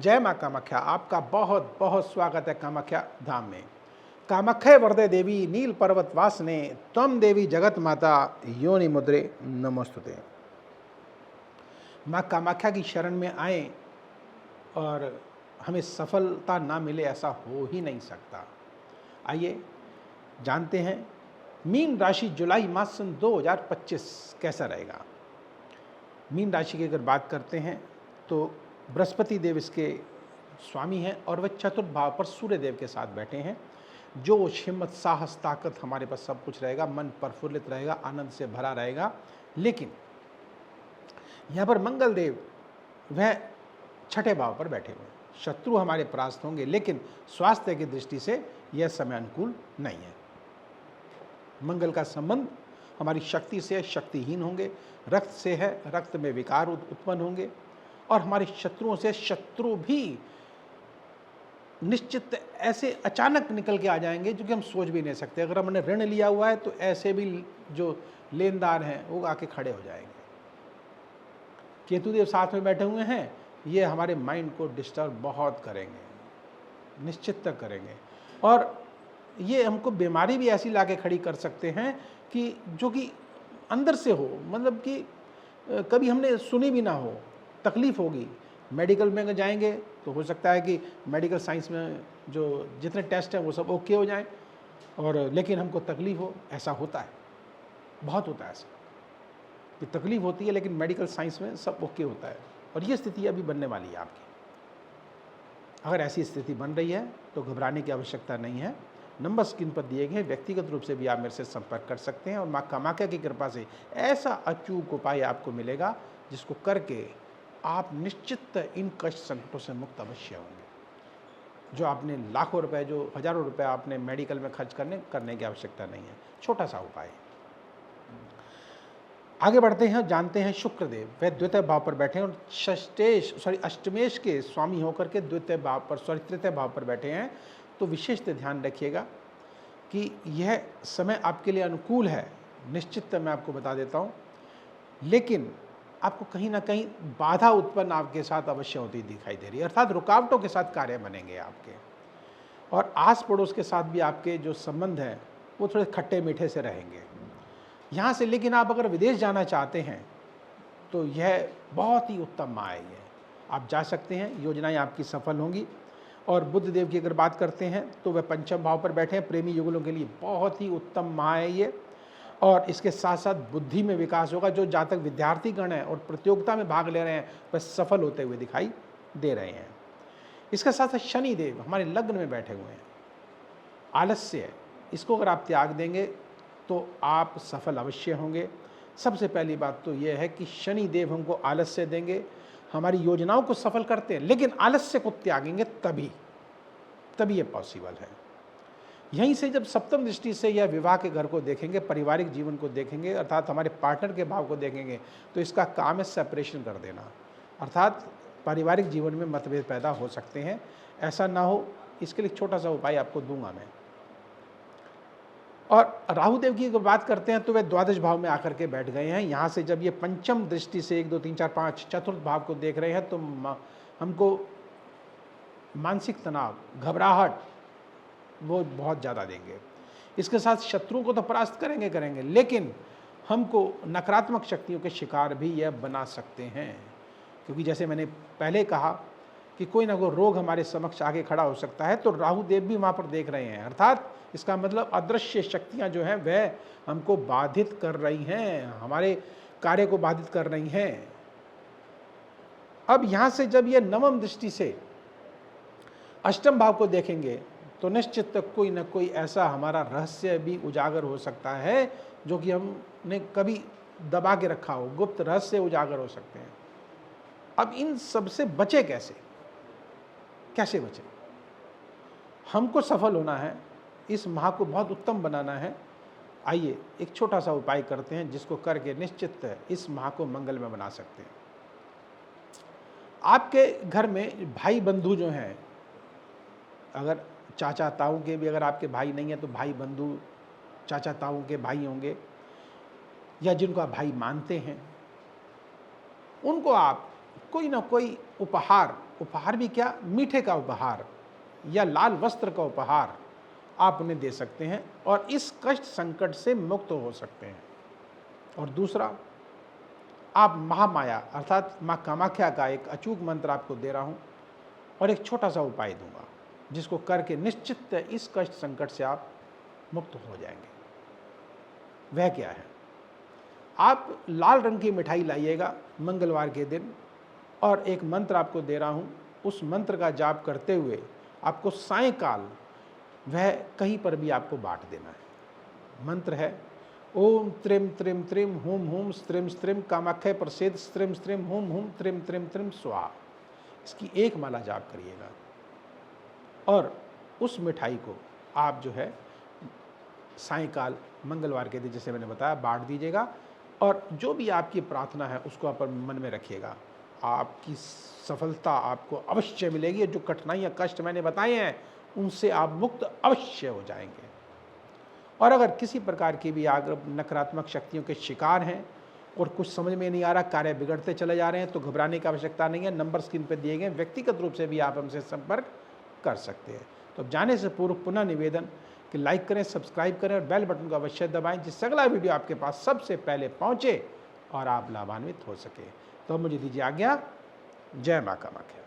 जय माँ कामाख्या। आपका बहुत बहुत स्वागत है कामाख्या धाम में। कामाख्या वरदे देवी नील पर्वत वासने त्वम देवी जगत माता योनि मुद्रे नमोस्तुते। माँ कामाख्या की शरण में आए और हमें सफलता ना मिले ऐसा हो ही नहीं सकता। आइए जानते हैं मीन राशि जुलाई मास सन 2025 कैसा रहेगा। मीन राशि की अगर बात करते हैं तो बृहस्पति देव इसके स्वामी हैं और वह चतुर्थ भाव पर सूर्य देव के साथ बैठे हैं। जोश, हिम्मत, साहस, ताकत हमारे पास सब कुछ रहेगा, मन प्रफुल्लित रहेगा, आनंद से भरा रहेगा। लेकिन यहाँ पर मंगल देव वह छठे भाव पर बैठे हुए हैं। शत्रु हमारे परास्त होंगे, लेकिन स्वास्थ्य की दृष्टि से यह समय अनुकूल नहीं है। मंगल का संबंध हमारी शक्ति से है, शक्तिहीन होंगे। रक्त से है, रक्त में विकार उत्पन्न होंगे। और हमारे शत्रुओं से शत्रु भी निश्चित ऐसे अचानक निकल के आ जाएंगे जो कि हम सोच भी नहीं सकते। अगर हमने ऋण लिया हुआ है तो ऐसे भी जो लेनदार हैं वो आके खड़े हो जाएंगे। केतुदेव साथ में बैठे हुए हैं, ये हमारे माइंड को डिस्टर्ब बहुत करेंगे, निश्चित तक करेंगे। और ये हमको बीमारी भी ऐसी लाके खड़ी कर सकते हैं कि जो कि अंदर से हो, मतलब कि कभी हमने सुनी भी ना हो, तकलीफ होगी। मेडिकल में अगर जाएंगे तो हो सकता है कि मेडिकल साइंस में जो जितने टेस्ट हैं वो सब ओके हो जाएं, और लेकिन हमको तकलीफ हो, ऐसा होता है, बहुत होता है ऐसा कि तकलीफ होती है लेकिन मेडिकल साइंस में सब ओके होता है। और ये स्थिति अभी बनने वाली है आपकी। अगर ऐसी स्थिति बन रही है तो घबराने की आवश्यकता नहीं है। नंबर स्क्रीन पर दिए गए, व्यक्तिगत रूप से भी आप मेरे से संपर्क कर सकते हैं और माँ कामाख्या की कृपा से ऐसा अचूक उपाय आपको मिलेगा जिसको करके आप निश्चित इन कष्ट संकटों से मुक्त अवश्य होंगे। जो आपने लाखों रुपए, जो हजारों रुपए आपने मेडिकल में खर्च करने की आवश्यकता नहीं है। छोटा सा उपाय। आगे बढ़ते हैं, जानते हैं शुक्र देव वह द्वितीय भाव पर बैठे हैं और अष्टमेश के स्वामी होकर के तृतीय भाव पर बैठे हैं। तो विशेष ध्यान रखिएगा कि यह समय आपके लिए अनुकूल है, निश्चित मैं आपको बता देता हूँ। लेकिन आपको कहीं ना कहीं बाधा उत्पन्न आपके साथ अवश्य होती दिखाई दे रही है, अर्थात रुकावटों के साथ कार्य बनेंगे आपके। और आस पड़ोस के साथ भी आपके जो संबंध हैं वो थोड़े खट्टे मीठे से रहेंगे यहाँ से। लेकिन आप अगर विदेश जाना चाहते हैं तो यह बहुत ही उत्तम माह है, आप जा सकते हैं, योजनाएं आपकी सफल होंगी। और बुध देव की अगर बात करते हैं तो वह पंचम भाव पर बैठे हैं। प्रेमी युगलों के लिए बहुत ही उत्तम माह है ये। और इसके साथ साथ बुद्धि में विकास होगा। जो जातक विद्यार्थीगण हैं और प्रतियोगिता में भाग ले रहे हैं वह सफल होते हुए दिखाई दे रहे हैं। इसके साथ साथ शनि देव हमारे लग्न में बैठे हुए हैं। आलस्य, इसको अगर आप त्याग देंगे तो आप सफल अवश्य होंगे। सबसे पहली बात तो यह है कि शनि देव हमको आलस्य देंगे, हमारी योजनाओं को सफल करते हैं, लेकिन आलस्य को त्यागेंगे तभी ये पॉसिबल है। यहीं से जब सप्तम दृष्टि से यह विवाह के घर को देखेंगे, पारिवारिक जीवन को देखेंगे, अर्थात हमारे पार्टनर के भाव को देखेंगे, तो इसका काम है सेपरेशन कर देना, अर्थात पारिवारिक जीवन में मतभेद पैदा हो सकते हैं। ऐसा ना हो, इसके लिए छोटा सा उपाय आपको दूंगा मैं। और राहु देव की अगर बात करते हैं तो वे द्वादश भाव में आकर के बैठ गए हैं। यहाँ से जब ये पंचम दृष्टि से 1 2 3 4 5 चतुर्थ भाव को देख रहे हैं तो हमको मानसिक तनाव, घबराहट वो बहुत ज़्यादा देंगे। इसके साथ शत्रुओं को तो परास्त करेंगे, लेकिन हमको नकारात्मक शक्तियों के शिकार भी यह बना सकते हैं। क्योंकि जैसे मैंने पहले कहा कि कोई ना कोई रोग हमारे समक्ष आगे खड़ा हो सकता है, तो राहु देव भी वहाँ पर देख रहे हैं। अर्थात इसका मतलब अदृश्य शक्तियाँ जो हैं वह हमको बाधित कर रही हैं, हमारे कार्य को बाधित कर रही हैं। अब यहाँ से जब ये नवम दृष्टि से अष्टम भाव को देखेंगे तो निश्चित कोई न कोई ऐसा हमारा रहस्य भी उजागर हो सकता है जो कि हमने कभी दबा के रखा हो, गुप्त रहस्य उजागर हो सकते हैं। अब इन सबसे बचे कैसे बचे? हमको सफल होना है, इस माह को बहुत उत्तम बनाना है। आइए एक छोटा सा उपाय करते हैं जिसको करके निश्चित इस माह को मंगल में बना सकते हैं। आपके घर में भाई बंधु जो हैं, अगर चाचा ताऊ के भी अगर आपके भाई नहीं है तो भाई बंधु चाचा ताऊ के भाई होंगे, या जिनको आप भाई मानते हैं, उनको आप कोई ना कोई उपहार, उपहार भी क्या, मीठे का उपहार या लाल वस्त्र का उपहार आप उन्हें दे सकते हैं और इस कष्ट संकट से मुक्त हो सकते हैं। और दूसरा, आप महामाया अर्थात माँ कामाख्या का एक अचूक मंत्र आपको दे रहा हूँ और एक छोटा सा उपाय दूंगा, जिसको करके निश्चित इस कष्ट संकट से आप मुक्त हो जाएंगे। वह क्या है, आप लाल रंग की मिठाई लाइएगा मंगलवार के दिन और एक मंत्र आपको दे रहा हूँ, उस मंत्र का जाप करते हुए आपको सायंकाल वह कहीं पर भी आपको बांट देना है। मंत्र है ओम त्रिम त्रिम त्रिम हुम हुम स्त्रिम स्त्रिम कामाख्य प्रसिद्ध स्त्रिम स्त्रिम हुम हुम त्रिम त्रिम त्रिम स्वाहा। इसकी एक माला जाप करिएगा और उस मिठाई को आप जो है सायंकाल मंगलवार के दिन जैसे मैंने बताया बांट दीजिएगा और जो भी आपकी प्रार्थना है उसको आप मन में रखिएगा। आपकी सफलता आपको अवश्य मिलेगी। जो कठिनाइयाँ कष्ट मैंने बताए हैं उनसे आप मुक्त अवश्य हो जाएंगे। और अगर किसी प्रकार की भी नकारात्मक शक्तियों के शिकार हैं और कुछ समझ में नहीं आ रहा, कार्य बिगड़ते चले जा रहे हैं, तो घबराने की आवश्यकता नहीं है। नंबर स्क्रीन पर दिए गए, व्यक्तिगत रूप से भी आप हमसे संपर्क कर सकते हैं। तो अब जाने से पूर्व पुनः निवेदन कि लाइक करें, सब्सक्राइब करें और बेल बटन को अवश्य दबाएं, जिससे अगला वीडियो आपके पास सबसे पहले पहुंचे और आप लाभान्वित हो सके। तो मुझे दीजिए आज्ञा। जय मां कामाख्या।